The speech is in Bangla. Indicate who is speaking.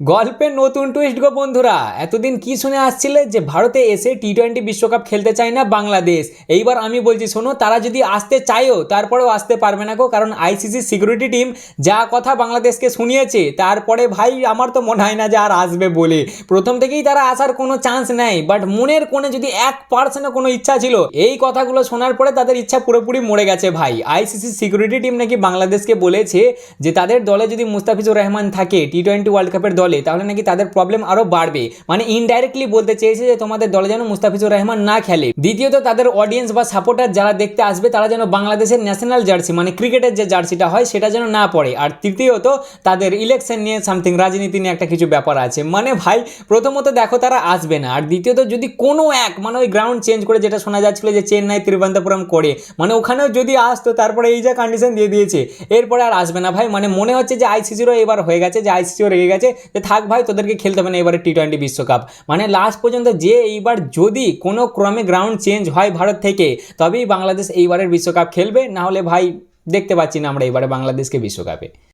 Speaker 1: গল্পের নতুন টুইস্ট গো বন্ধুরা। এতদিন কি শুনে আসছিলে যে ভারতে এসে টি-20 বিশ্বকাপ খেলতে চায় না বাংলাদেশ। এইবার আমি বলছি শোনো, তারা যদি আসতে চায়ও তারপরেও আসতে পারবে না গো, কারণ আইসিসি সিকিউরিটি টিম যা কথা বাংলাদেশকে শুনিয়েছে তারপরে ভাই আমার তো মনে হয় না যে আর আসবে বলে। প্রথম থেকেই তারা আসার কোনো চান্স নেই, বাট মনের কোণে যদি 1% কোনো ইচ্ছা ছিল, এই কথাগুলো শোনার পরে তাদের ইচ্ছা পুরোপুরি মরে গেছে ভাই। আইসিসি সিকিউরিটি টিম নাকি বাংলাদেশকে বলেছে যে তাদের দলে যদি মুস্তাফিজুর রহমান থাকে টি-20 ওয়ার্ল্ড কাপের দলে, তাহলে নাকি তাদের প্রবলেম আরো বাড়বে। মানে ইনডাইরেক্টলি বলতে চেয়েছে যে তোমাদের দলে যেন মুস্তাফিজুর রহমান না খেলে। দ্বিতীয়ত তাদের অডিয়েন্স বা সাপোর্টার যারা দেখতে আসবে তারা যেন বাংলাদেশের ন্যাশনাল জার্সি মানে ক্রিকেটের যে জার্সিটা হয় সেটা যেন না পড়ে। আর তৃতীয়ত তাদের ইলেকশন নিয়ে সামথিং, রাজনীতি নিয়ে একটা কিছু ব্যাপার আছে। মানে ভাই প্রথমত দেখো তারা আসবে না, আর দ্বিতীয়ত যদি কোনো এক মানে ওই গ্রাউন্ড চেঞ্জ করে, যেটা শোনা যাচ্ছিল যে চেন্নাই তিরুবনন্তপুরম করে, মানে ওখানেও যদি আসতো তারপরে এই যে কন্ডিশন দিয়ে দিয়েছে এরপরে আর আসবে না ভাই। মানে মনে হচ্ছে যে আইসিসিরও এবার হয়ে গেছে, যে আইসিসিও রেগে গেছে যে থাক ভাই তোদেরকে খেলতে হবে না এবারে টি-20 বিশ্বকাপ। মানে লাস্ট পর্যন্ত যে এইবার যদি কোনো ক্রমে গ্রাউন্ড চেঞ্জ হয় ভারত থেকে, তবেই বাংলাদেশ এইবারের বিশ্বকাপ খেলবে, না হলে ভাই দেখতে পাচ্ছি না আমরা এবারে বাংলাদেশকে বিশ্বকাপে।